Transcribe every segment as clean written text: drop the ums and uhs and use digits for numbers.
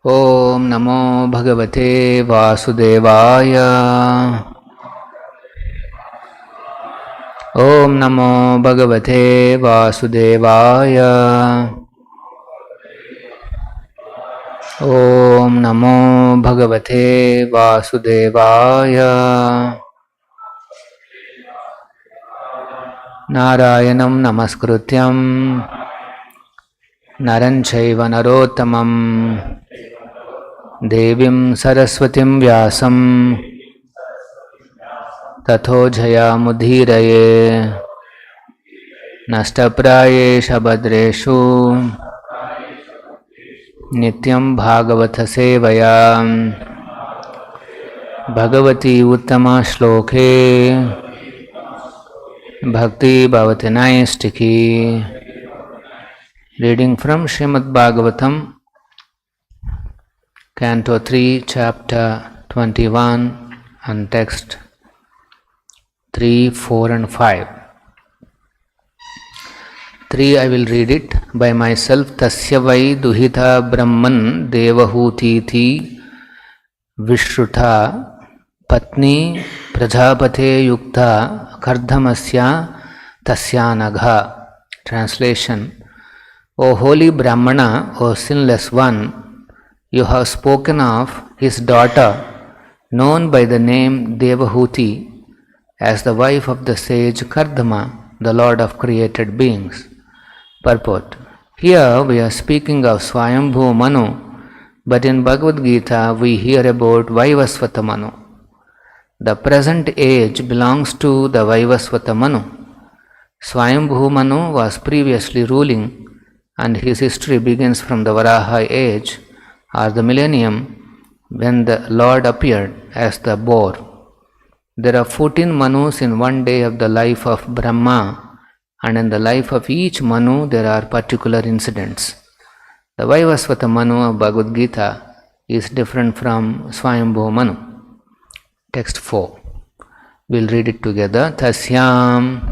Om Namo Bhagavate Vasudevaya. Om Namo Bhagavate Vasudevaya. Om Namo Bhagavate Vasudevaya. Narayanam Namaskrutyam Naran Chaiva Narottamam Devim Saraswatim Vyasam Tatho Jayamudhiraye Nashtaprayesha Badreshu Nityam Bhagavata Sevaya Bhagavati Uttama Shloke Bhakti Bhavati Naistiki. Reading from Srimad Bhagavatam, Canto 3, Chapter 21, and text 3, 4 and 5. 3 I will read it by myself. Tasya vai duhita brahman devahutiti vishruta patni prajapate yukta kardhamasya tasyanagha. Translation. O holy Brahmana, O sinless one, you have spoken of his daughter, known by the name Devahuti, as the wife of the sage Kardama, the lord of created beings. Purport. Here we are speaking of Swayambhu Manu, but in Bhagavad Gita we hear about Vaivasvata Manu. The present age belongs to the Vaivasvata Manu. Swayambhu Manu was previously ruling, and his history begins from the Varaha age, or the millennium, when the Lord appeared as the boar. There are 14 Manus in one day of the life of Brahma, and in the life of each Manu there are particular incidents. The Vaivasvata Manu of Bhagavad Gita is different from Swayambhu Manu. Text 4. We'll read it together. Tasyam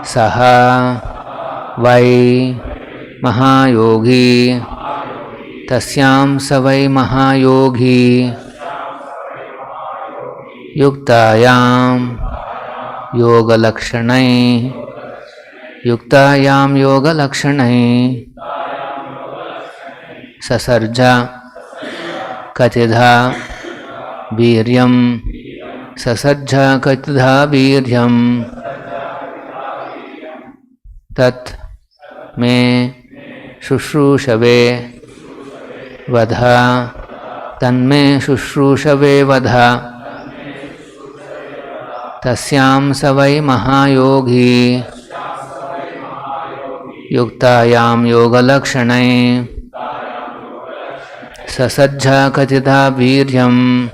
Saha Vai Mahayogi Tasyam Savai Mahayogi Yuktayam Yoga Lakshanai Yuktayam Yoga Lakshanai Sasarja Katidha Viryam Sasarja Katidha Viryam Tat Me Shushrusave Vadha Tanme Shushrusave Vadha Tasyam Savai Mahayogi Yuktayam Yoga Lakshanai Sasajja Katidha Viryam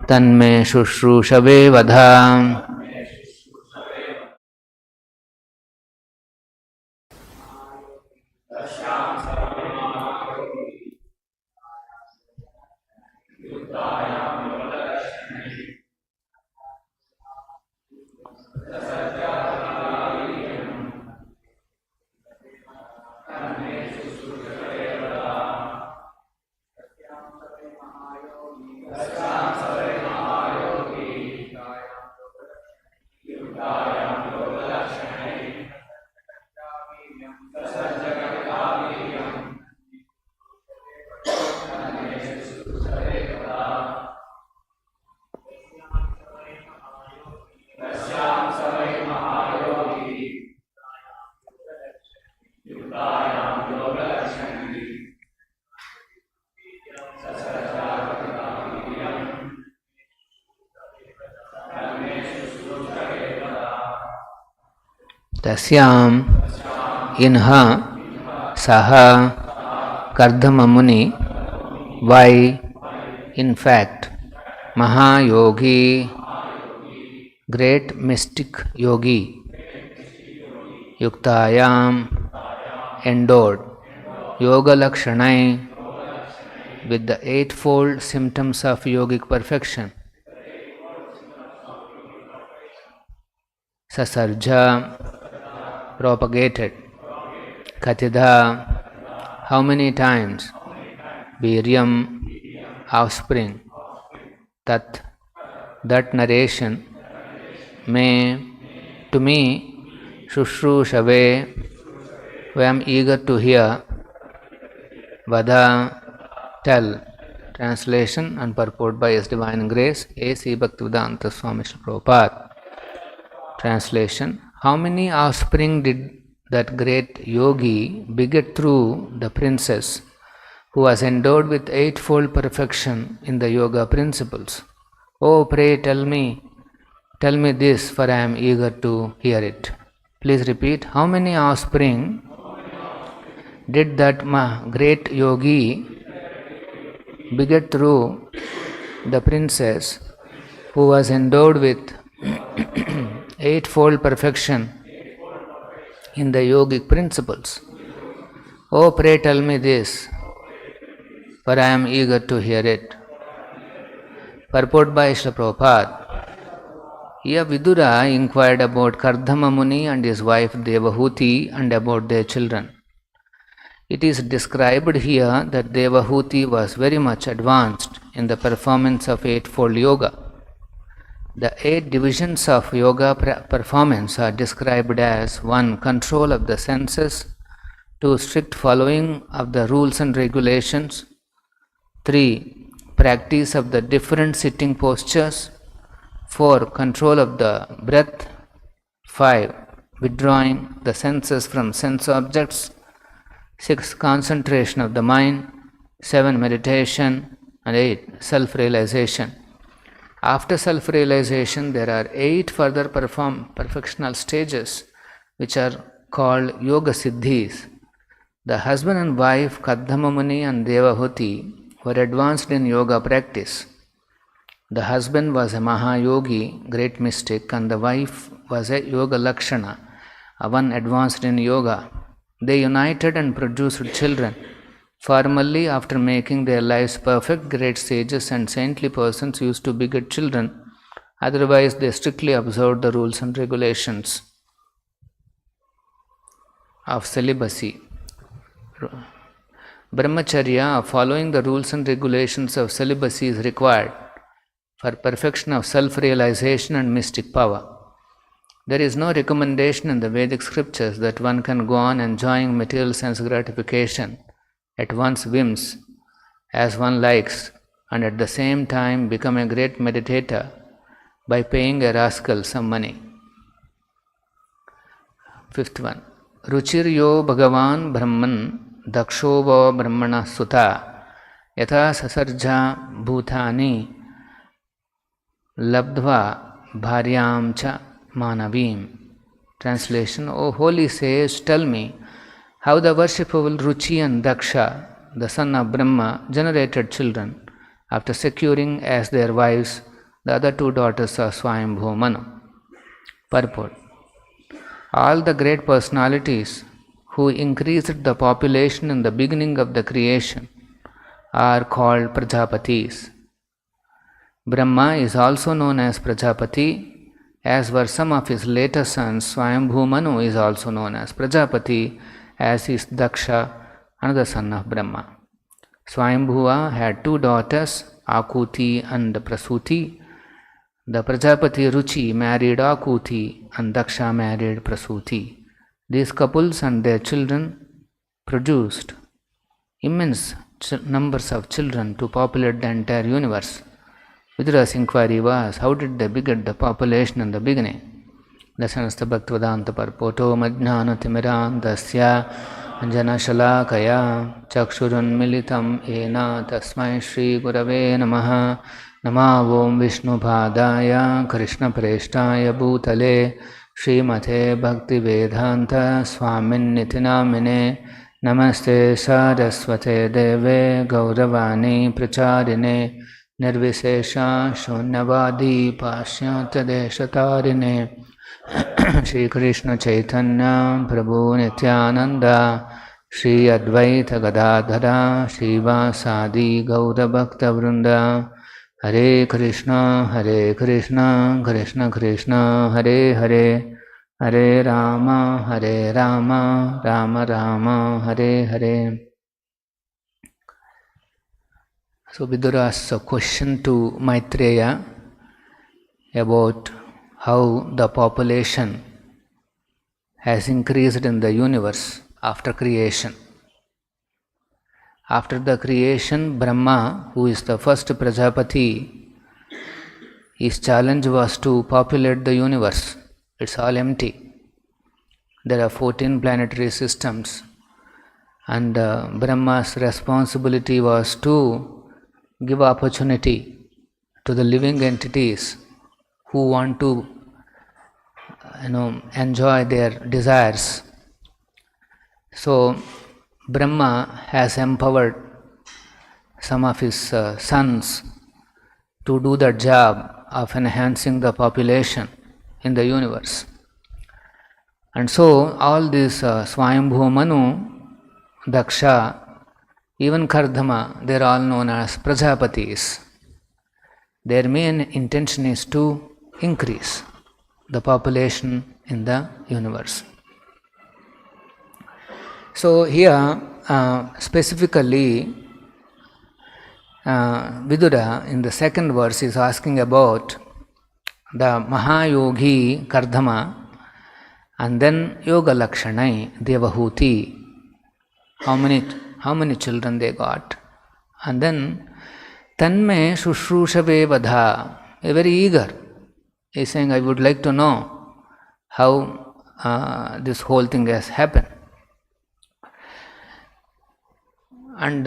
Tanme Shushrusave Vadha. Tasyam Inha Saha Kardama Muni. Why, in fact, Mahayogi, great mystic yogi, Yuktayam, endowed, Yoga Lakshanai, with the eightfold symptoms of yogic perfection. Sasarja, propagated. Katidha, how many times? Viryam, offspring, Tat, that narration, May, to me, Shushrusave, who I am eager to hear, Vada, tell. Translation and purport by His Divine Grace, A.C. Bhaktivedanta Swamy Srila Prabhupada. Translation: how many offspring did that great yogi beget through the princess who was endowed with eightfold perfection in the yoga principles? Oh, pray tell me this, for I am eager to hear it. Please repeat. How many offspring did that great yogi beget through the princess who was endowed with eightfold perfection in the yogic principles? Oh, pray tell me this, for I am eager to hear it. Purport by Srila Prabhupada. Here Vidura inquired about Kardama Muni and his wife Devahuti and about their children. It is described here that Devahuti was very much advanced in the performance of eightfold yoga. The 8 divisions of yoga performance are described as 1. Control of the senses, 2. Strict following of the rules and regulations, 3. Practice of the different sitting postures, 4. Control of the breath, 5. Withdrawing the senses from sense objects, 6. Concentration of the mind, 7. Meditation, and 8. Self-realization. After self-realization, there are 8 further perfectional stages which are called Yoga Siddhis. The husband and wife Kardama Muni and Devahuti were advanced in yoga practice. The husband was a Mahayogi, great mystic, and the wife was a Yoga Lakshana, one advanced in yoga. They united and produced children. Formerly, after making their lives perfect, great sages and saintly persons used to beget children. Otherwise, they strictly observed the rules and regulations of celibacy. Brahmacharya, following the rules and regulations of celibacy, is required for perfection of self-realization and mystic power. There is no recommendation in the Vedic scriptures that one can go on enjoying material sense gratification at one's whims as one likes and at the same time become a great meditator by paying a rascal some money. 5th one. Ruchiryo Bhagavan Brahman Dakshova Brahmana Sutta Yatha Sasarja Bhutani Labdhva Bharyam Cha Manavim. Translation: O holy sage, tell me how the worshipful Ruchi and Daksha, the son of Brahma, generated children after securing as their wives the other 2 daughters of Swayambhu Manu. Purport: all the great personalities who increased the population in the beginning of the creation are called Prajapatis. Brahma is also known as Prajapati, as were some of his later sons. Swayambhu Manu is also known as Prajapati, as is Daksha, another son of Brahma. Swayambhuva had 2 daughters, Akuti and Prasuti. The Prajapati Ruchi married Akuti and Daksha married Prasuti. These couples and their children produced immense numbers of children to populate the entire universe. Vidura's inquiry was, how did they beget the population in the beginning? Darshanastha Bhaktivedanta Parpoto Majnana Timirandasya Anjanashalakaya Chakshurunmilitam Ena Tasmai Shri Gurave Namaha Namavom Vishnupadaya Krishna Preshtaya Bhutale Srimate Bhaktivedanta Swaminnitinamine Namaste Saraswate Deve Gauravani Pracharine Nirvisesha Shunyavadi Pashyata Deshatarine Shri Krishna Chaitanya Prabhu Nityananda Shri Advaita Gadadhara Shiva Sadi Gaura Bhakta Vrinda Hare Krishna Krishna Krishna Hare Hare Hare Rama Rama Rama Hare Hare. So Vidura asks a question to Maitreya about how the population has increased in the universe after creation. After the creation, Brahma, who is the first Prajapati, his challenge was to populate the universe. It's all empty. There are 14 planetary systems, and Brahma's responsibility was to give opportunity to the living entities who want to enjoy their desires. So Brahma has empowered some of his sons to do the job of enhancing the population in the universe. And so all these Swayambhu, Manu, Daksha, even Kardama, they are all known as Prajapatis. Their main intention is to increase the population in the universe. So here specifically Vidura in the second verse is asking about the Mahayogi Kardama and then Yoga Lakshanai Devahuti, how many children they got, and then Tanme Shushrushave Vadha, very eager. He is saying, I would like to know how this whole thing has happened. And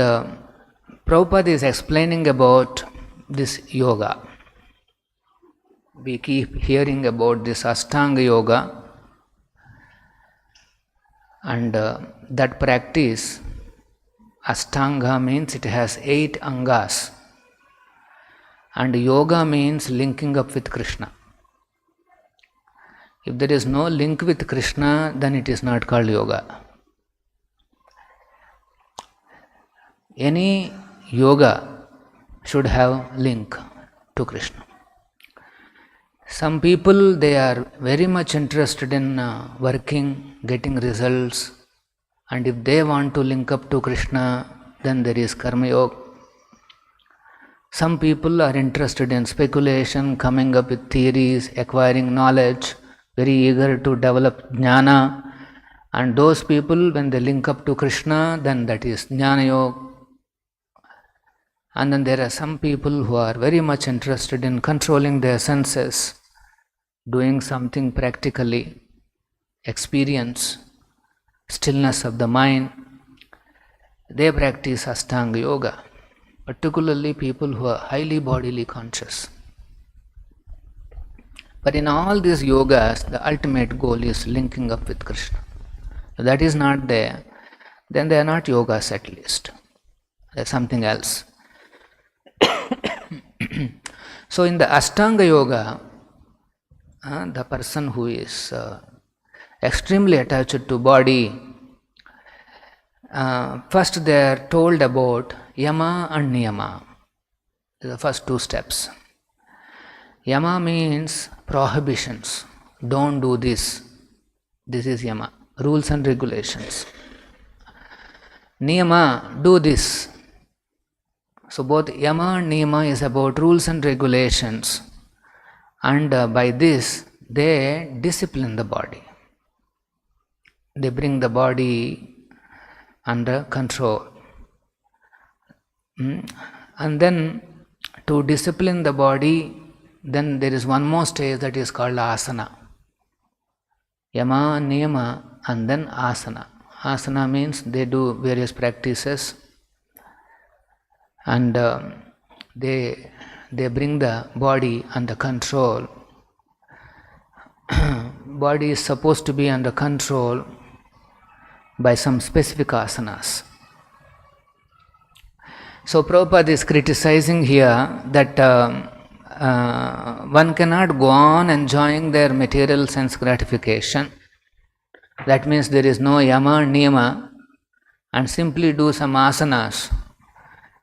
Prabhupada is explaining about this yoga. We keep hearing about this Ashtanga yoga, and that practice, Ashtanga means it has 8 angas, and yoga means linking up with Krishna. If there is no link with Krishna, then it is not called yoga. Any yoga should have link to Krishna. Some people, they are very much interested in working, getting results, and if they want to link up to Krishna, then there is Karma Yoga. Some people are interested in speculation, coming up with theories, acquiring knowledge, very eager to develop jnana, and those people, when they link up to Krishna, then that is Jnana Yoga. And then there are some people who are very much interested in controlling their senses, doing something practically, experience stillness of the mind. They practice Ashtanga Yoga, particularly people who are highly bodily conscious. But in all these yogas, the ultimate goal is linking up with Krishna. If that is not there, then they are not yogas at least. They are something else. So in the Ashtanga Yoga, the person who is extremely attached to body, first they are told about Yama and Niyama, the first 2 steps. Yama means prohibitions, don't do this, this is Yama, rules and regulations. Niyama, do this. So both Yama and Niyama is about rules and regulations, and by this they discipline the body. They bring the body under control. And then to discipline the body, then there is one more stage that is called asana. Yama, Niyama, and then asana. Asana means they do various practices, and they bring the body under control. Body is supposed to be under control by some specific asanas. So Prabhupada is criticizing here that one cannot go on enjoying their material sense gratification. That means there is no Yama and Niyama, and simply do some asanas.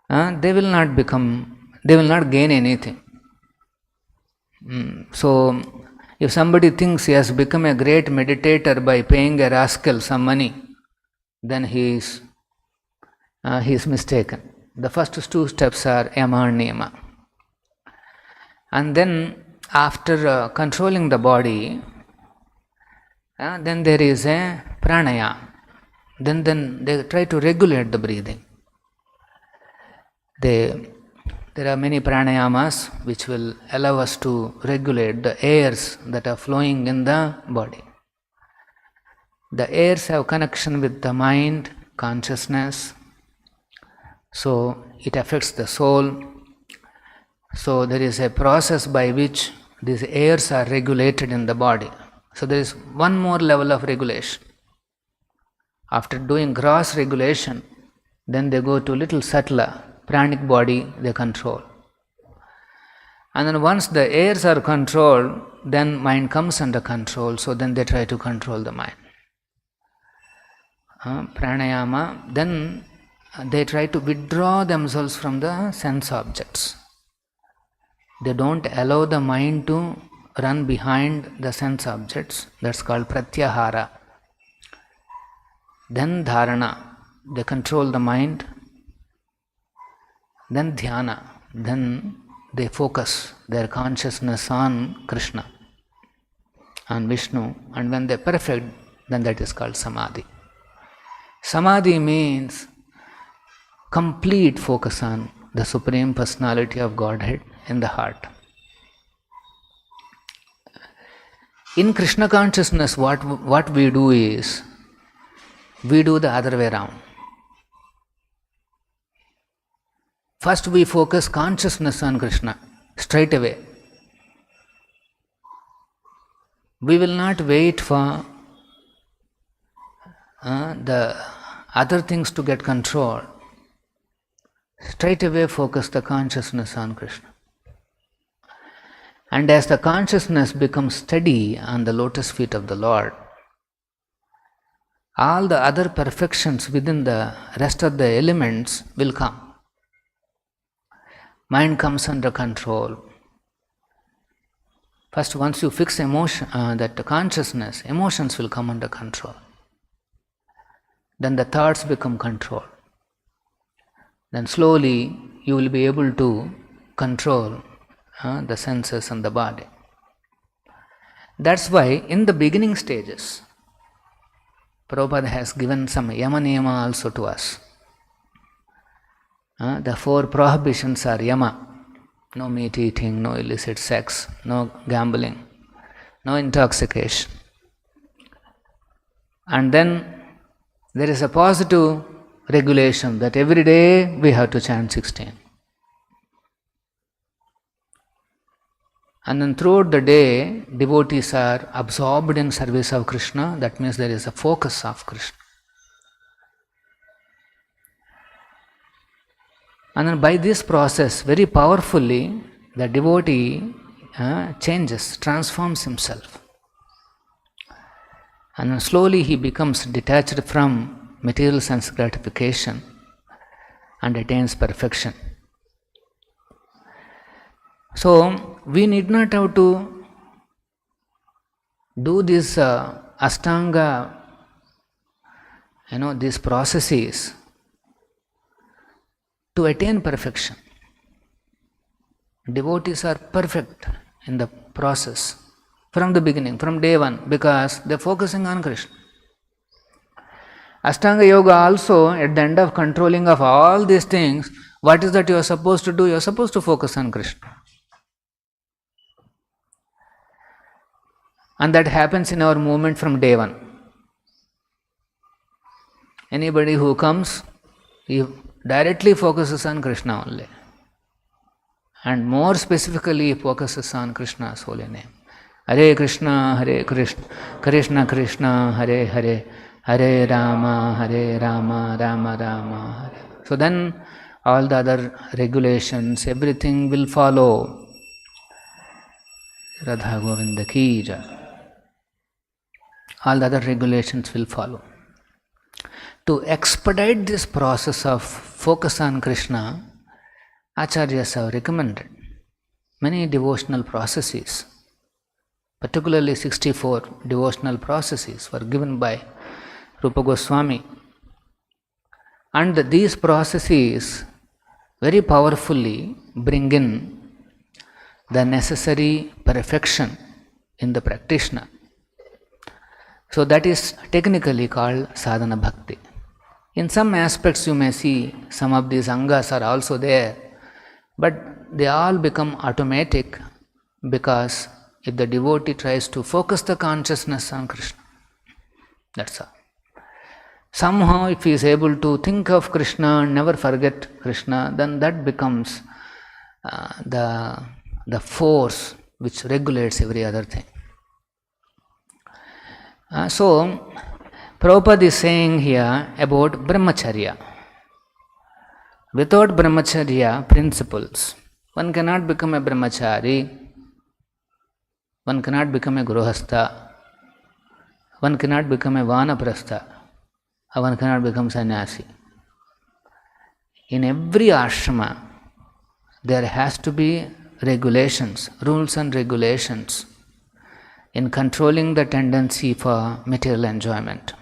They will not gain anything. So if somebody thinks he has become a great meditator by paying a rascal some money, then he is mistaken. The first two steps are yama and niyama. And then after controlling the body, then there is a pranayama. Then they try to regulate the breathing. There are many pranayamas which will allow us to regulate the airs that are flowing in the body. The airs have connection with the mind, consciousness, so it affects the soul. So there is a process by which these airs are regulated in the body. So there is one more level of regulation. After doing gross regulation, then they go to little subtler, pranic body they control. And then once the airs are controlled, then mind comes under control, so then they try to control the mind. Pranayama, then they try to withdraw themselves from the sense objects. They don't allow the mind to run behind the sense objects. That's called pratyahara. Then dharana, they control the mind. Then dhyana, then they focus their consciousness on Krishna, on Vishnu, and when they're perfect, then that is called samadhi. Samadhi means complete focus on the Supreme Personality of Godhead in the heart. In Krishna consciousness, what we do is, we do the other way around. First we focus consciousness on Krishna, straight away. We will not wait for the other things to get controlled. Straight away focus the consciousness on Krishna. And as the consciousness becomes steady on the lotus feet of the Lord, all the other perfections within the rest of the elements will come. Mind comes under control. First, once you fix emotion, that consciousness, emotions will come under control. Then the thoughts become controlled. Then slowly you will be able to control the senses and the body. That's why in the beginning stages, Prabhupada has given some yama niyama also to us. The 4 prohibitions are yama. No meat eating, no illicit sex, no gambling, no intoxication. And then there is a positive regulation that every day we have to chant 16. And then throughout the day, devotees are absorbed in service of Krishna. That means there is a focus of Krishna. And then by this process, very powerfully, the devotee changes, transforms himself. And then slowly he becomes detached from material sense gratification and attains perfection. So, we need not have to do this Ashtanga, these processes to attain perfection. Devotees are perfect in the process from the beginning, from day one, because they are focusing on Krishna. Ashtanga Yoga also, at the end of controlling of all these things, what is that you are supposed to do? You are supposed to focus on Krishna. And that happens in our movement from day one. Anybody who comes, he directly focuses on Krishna only. And more specifically, focuses on Krishna's holy name. Hare Krishna, Hare Krishna, Krishna Krishna, Hare Hare, Hare Rama, Rama Rama, Hare. So then all the other regulations, everything will follow. Radha Govinda ki jai. All the other regulations will follow. To expedite this process of focus on Krishna, Acharyas have recommended many devotional processes, particularly 64 devotional processes were given by Rupa Goswami. And these processes very powerfully bring in the necessary perfection in the practitioner. So that is technically called sadhana bhakti. In some aspects you may see some of these angas are also there, but they all become automatic because if the devotee tries to focus the consciousness on Krishna, that's all. Somehow if he is able to think of Krishna and never forget Krishna, then that becomes the force which regulates every other thing. So Prabhupada is saying here about Brahmacharya. Without Brahmacharya principles, one cannot become a Brahmachari, one cannot become a Grihastha, one cannot become a Vanaprastha, or one cannot become sannyasi. In every ashrama, there has to be regulations, rules and regulations in controlling the tendency for material enjoyment.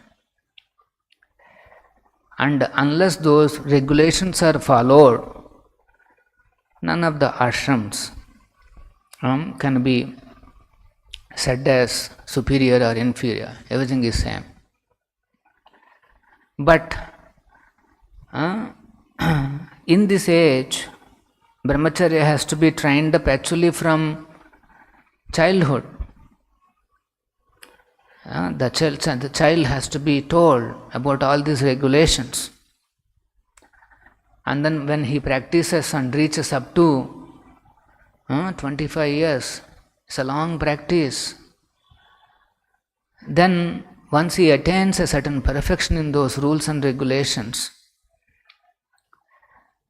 And unless those regulations are followed, none of the ashrams can be said as superior or inferior. Everything is same. But in this age, Brahmacharya has to be trained up actually from childhood. The child has to be told about all these regulations. And then when he practices and reaches up to 25 years, it's a long practice. Then once he attains a certain perfection in those rules and regulations,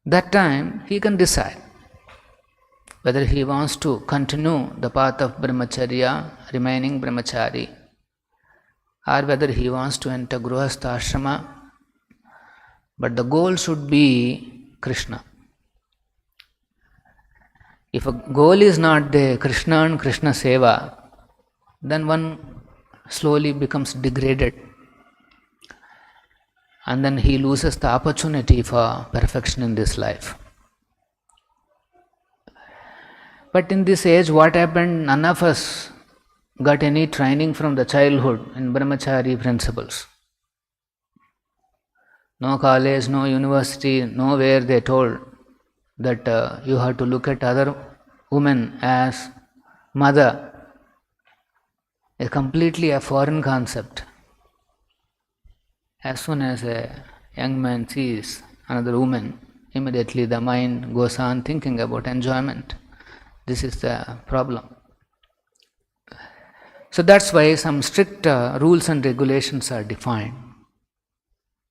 that time he can decide whether he wants to continue the path of Brahmacharya, remaining Brahmachari, or whether he wants to enter Grihastha ashrama. But the goal should be Krishna. If a goal is not there, Krishna and Krishna Seva, then one slowly becomes degraded. And then he loses the opportunity for perfection in this life. But in this age, what happened? None of us got any training from the childhood in Brahmachari principles. No college, no university, nowhere they told that you have to look at other women as mother. It's completely a foreign concept. As soon as a young man sees another woman, immediately the mind goes on thinking about enjoyment. This is the problem. So that's why some strict rules and regulations are defined,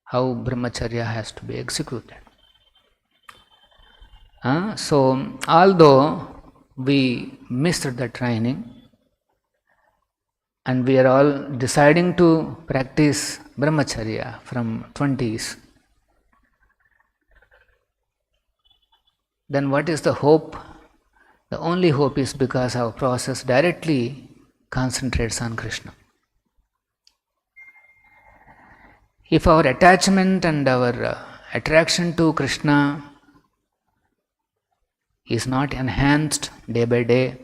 how Brahmacharya has to be executed. So although we missed the training and we are all deciding to practice Brahmacharya from 20s, then what is the hope? The only hope is because our process directly concentrates on Krishna. If our attachment and our attraction to Krishna is not enhanced day by day,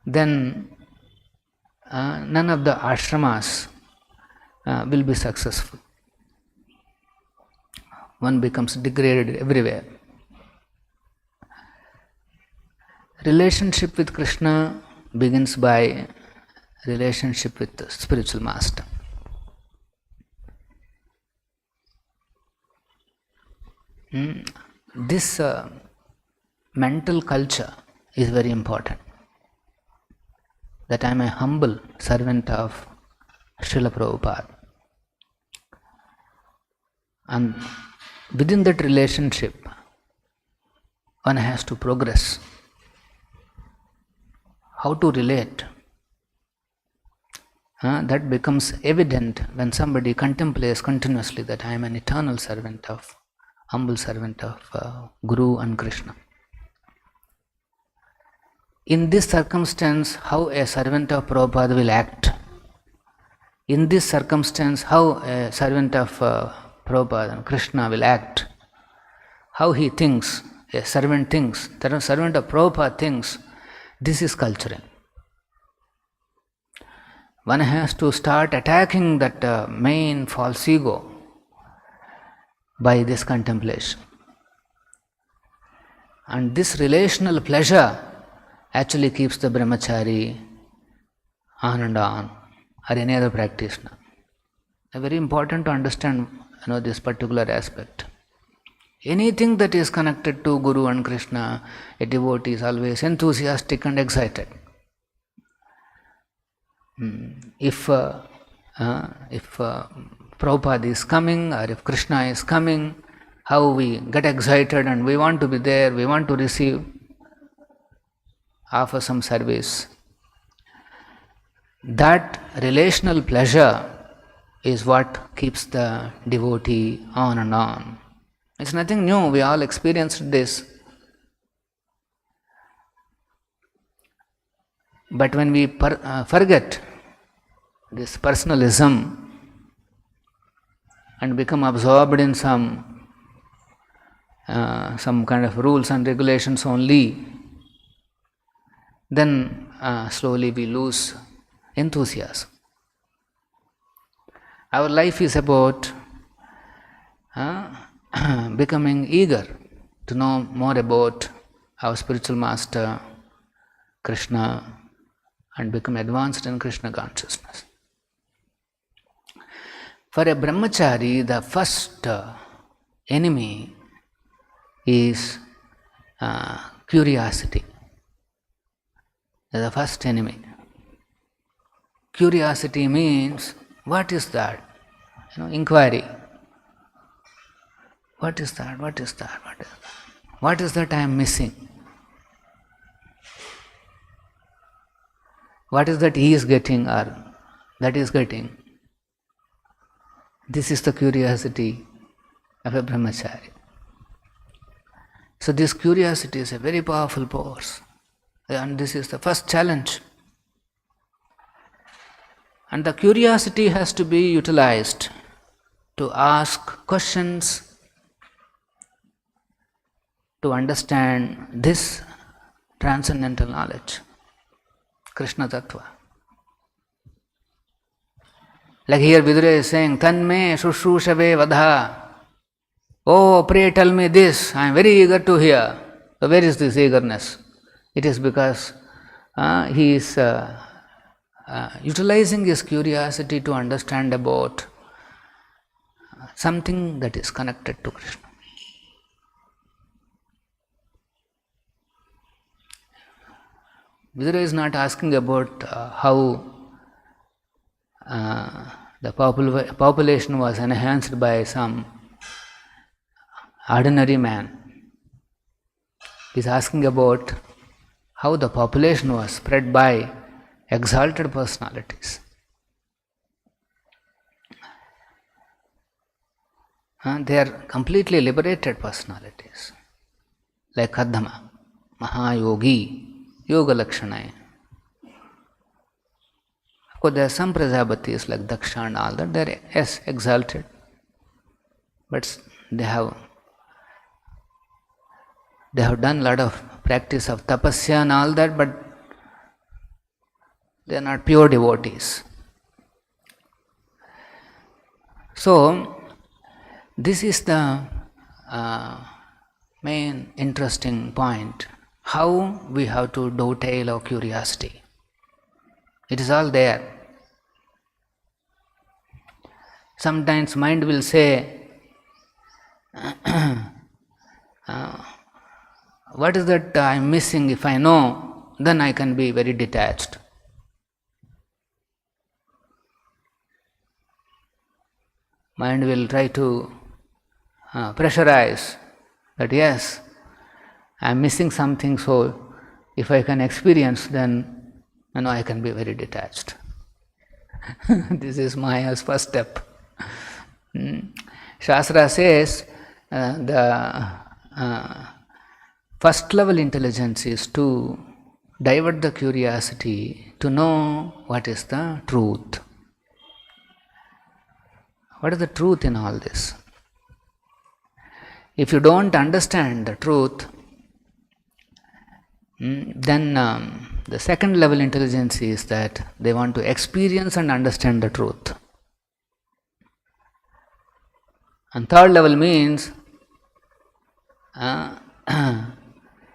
then none of the ashramas will be successful. One becomes degraded everywhere. Relationship with Krishna begins by relationship with the spiritual master. This mental culture is very important. That I am a humble servant of Srila Prabhupada. And within that relationship, one has to progress. How to relate? That becomes evident when somebody contemplates continuously that I am an eternal servant of, humble servant of Guru and Krishna. In this circumstance, how a servant of Prabhupada will act? In this circumstance, how a servant of Prabhupada and Krishna will act? how he thinks, a servant thinks, the servant of Prabhupada thinks, this is cultural. One has to start attacking that main false ego by this contemplation. And this relational pleasure actually keeps the brahmachari on and on, or any other practitioner. It's very important to understand this particular aspect. Anything that is connected to Guru and Krishna, a devotee is always enthusiastic and excited. If Prabhupada is coming, or if Krishna is coming, how we get excited and we want to be there, we want to receive, offer some service. That relational pleasure is what keeps the devotee on and on. It's nothing new, we all experienced this. But when we forget this personalism and become absorbed in some kind of rules and regulations only, then slowly we lose enthusiasm. Our life is about becoming eager to know more about our spiritual master, Krishna, and become advanced in Krishna consciousness. For a brahmachari, the first enemy is curiosity. The first enemy. Curiosity means, what is that? Inquiry. What is that? What is that? What is that? What is that I am missing? What is that he is getting or that is getting? This is the curiosity of a brahmachari. So this curiosity is a very powerful force, and this is the first challenge. And the curiosity has to be utilized to ask questions, to understand this transcendental knowledge, Krishna Tattva. Like here Vidura is saying, Tanme Shushrushabe Vadha. Oh, pray tell me this, I am very eager to hear. So where is this eagerness? It is because he is utilizing his curiosity to understand about something that is connected to Krishna. Vidura is not asking about how the population was enhanced by some ordinary man. He is asking about how the population was spread by exalted personalities. They are completely liberated personalities, like Kadama, Mahayogi, Yoga Lakshmi. Of course, there are some Prajapatis like Daksha and all that, they are exalted, but they have done a lot of practice of tapasya and all that, but they are not pure devotees. So, this is the main interesting point, how we have to dovetail our curiosity. It is all there. Sometimes mind will say, what is that I am missing? If I know, then I can be very detached. Mind will try to pressurize that yes, I am missing something, so if I can experience, then I can be very detached. This is Maya's first step. Shastra says the first level intelligence is to divert the curiosity to know what is the truth. What is the truth in all this? If you don't understand the truth, then the second level intelligence is that they want to experience and understand the truth. And third level means,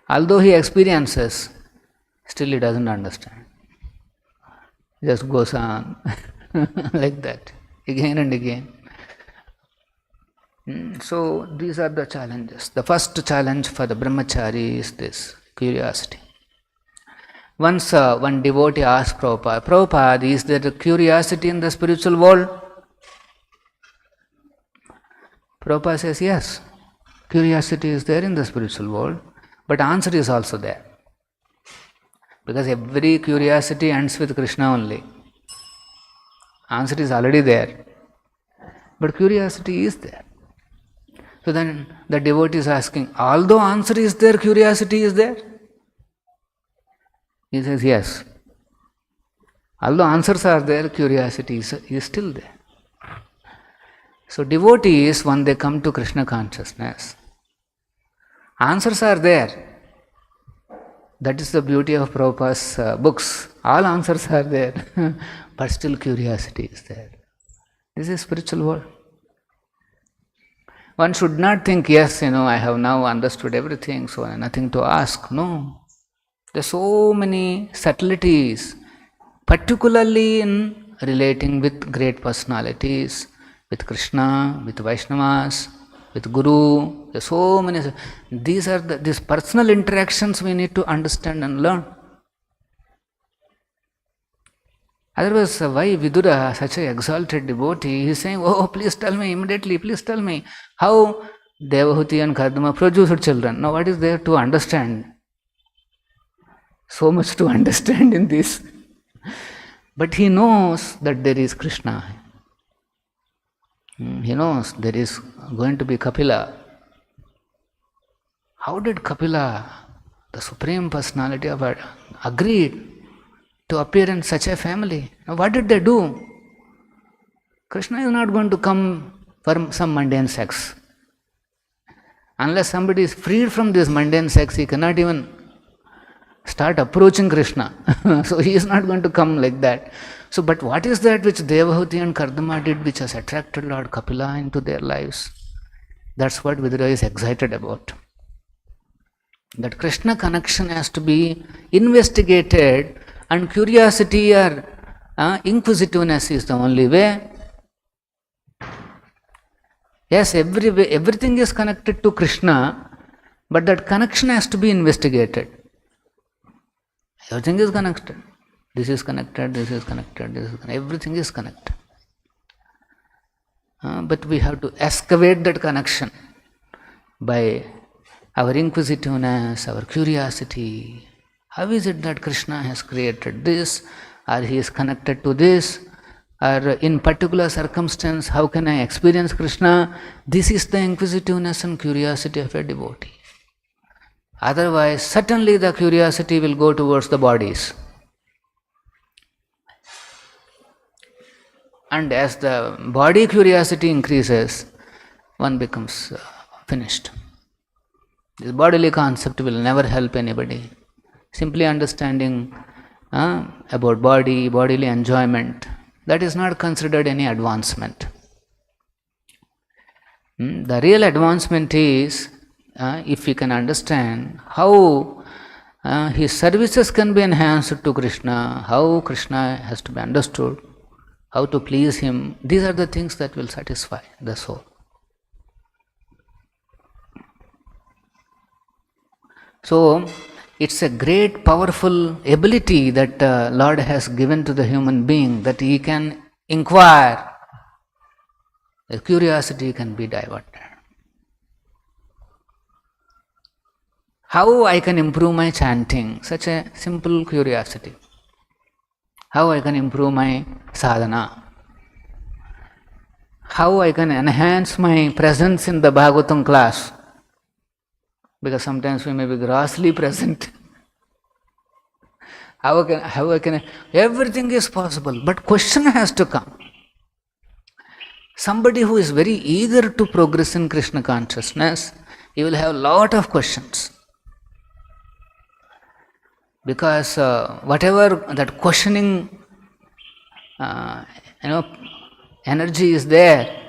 although he experiences, still he doesn't understand. He just goes on like that, again and again. So these are the challenges. The first challenge for the Brahmachari is this, curiosity. Once one devotee asked Prabhupada, Prabhupada, is there a curiosity in the spiritual world? Prabhupada says, yes, curiosity is there in the spiritual world, but answer is also there. Because every curiosity ends with Krishna only. Answer is already there, but curiosity is there. So then the devotee is asking, although answer is there, curiosity is there? He says, yes. Although answers are there, curiosity is still there. So devotees, when they come to Krishna consciousness, answers are there. That is the beauty of Prabhupada's books. All answers are there, but still curiosity is there. This is spiritual world. One should not think, yes, I have now understood everything, so nothing to ask. No. There are so many subtleties, particularly in relating with great personalities, with Krishna, with Vaishnavas, with Guru. There are so many. These personal interactions we need to understand and learn. Otherwise, why Vidura, such an exalted devotee, he is saying, oh, please tell me immediately, please tell me how Devahuti and Kardama produced children. Now, what is there to understand? So much to understand in this. But he knows that there is Krishna. He knows there is going to be Kapila. How did Kapila, the Supreme Personality of God, agreed to appear in such a family? Now, what did they do? Krishna is not going to come for some mundane sex. Unless somebody is freed from this mundane sex, he cannot even start approaching Krishna. So he is not going to come like that. So, but what is that which Devahuti and Kardama did which has attracted Lord Kapila into their lives? That's what Vidura is excited about. That Krishna connection has to be investigated, and curiosity or inquisitiveness is the only way. Yes, everything is connected to Krishna, but that connection has to be investigated. Everything is connected. This is connected, this is connected, this is connected. Everything is connected. But we have to excavate that connection by our inquisitiveness, our curiosity. How is it that Krishna has created this, or he is connected to this, or in particular circumstance, how can I experience Krishna? This is the inquisitiveness and curiosity of a devotee. Otherwise, certainly the curiosity will go towards the bodies. And as the body curiosity increases, one becomes finished. This bodily concept will never help anybody. Simply understanding about body, bodily enjoyment, that is not considered any advancement. The real advancement is if we can understand how his services can be enhanced to Krishna, how Krishna has to be understood, how to please him. These are the things that will satisfy the soul. So, it's a great powerful ability that Lord has given to the human being, that he can inquire. The curiosity can be diverted. How I can improve my chanting? Such a simple curiosity. How I can improve my sadhana? How I can enhance my presence in the Bhagavatam class? Because sometimes we may be grossly present. How I can, everything is possible, but question has to come. Somebody who is very eager to progress in Krishna consciousness you will have a lot of questions. Because whatever that questioning energy is there,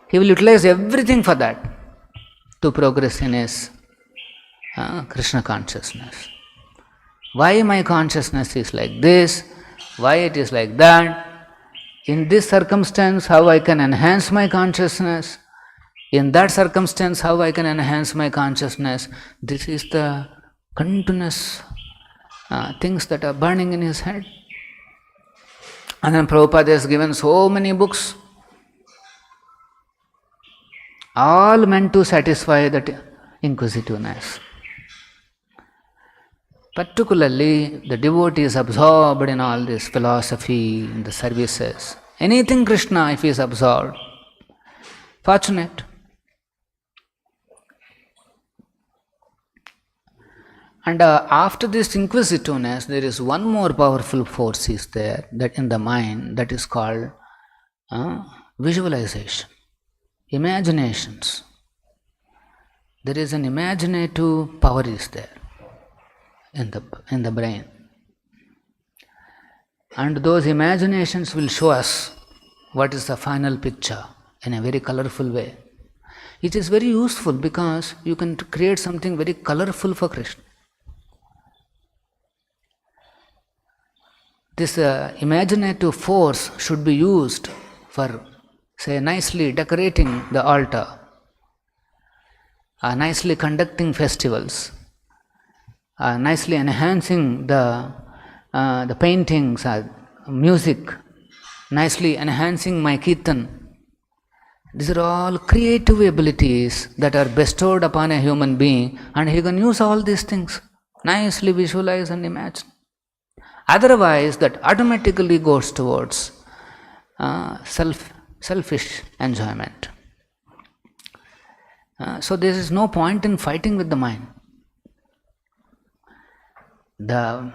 he will utilize everything for that to progress in his Krishna consciousness. Why my consciousness is like this? Why it is like that? In this circumstance, how I can enhance my consciousness? In that circumstance, how I can enhance my consciousness? This is the continuous things that are burning in his head. And then Prabhupada has given so many books, all meant to satisfy that inquisitiveness. Particularly, the devotee is absorbed in all this philosophy, in the services. Anything Krishna, if he is absorbed, fortunate. And after this inquisitiveness, there is one more powerful force is there, that in the mind, that is called visualization, imaginations. There is an imaginative power is there in the brain. And those imaginations will show us what is the final picture in a very colorful way. It is very useful because you can create something very colorful for Krishna. This imaginative force should be used for, say, nicely decorating the altar, nicely conducting festivals, nicely enhancing the paintings, music, nicely enhancing my kirtan. These are all creative abilities that are bestowed upon a human being, and he can use all these things, nicely visualize and imagine. Otherwise, that automatically goes towards selfish enjoyment. So there is no point in fighting with the mind. The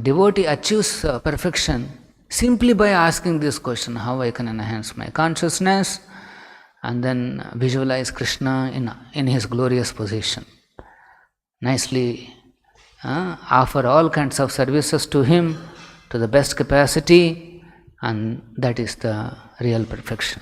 devotee achieves perfection simply by asking this question, how I can enhance my consciousness, and then visualize Krishna in his glorious position. Nicely offer all kinds of services to him to the best capacity, and that is the real perfection.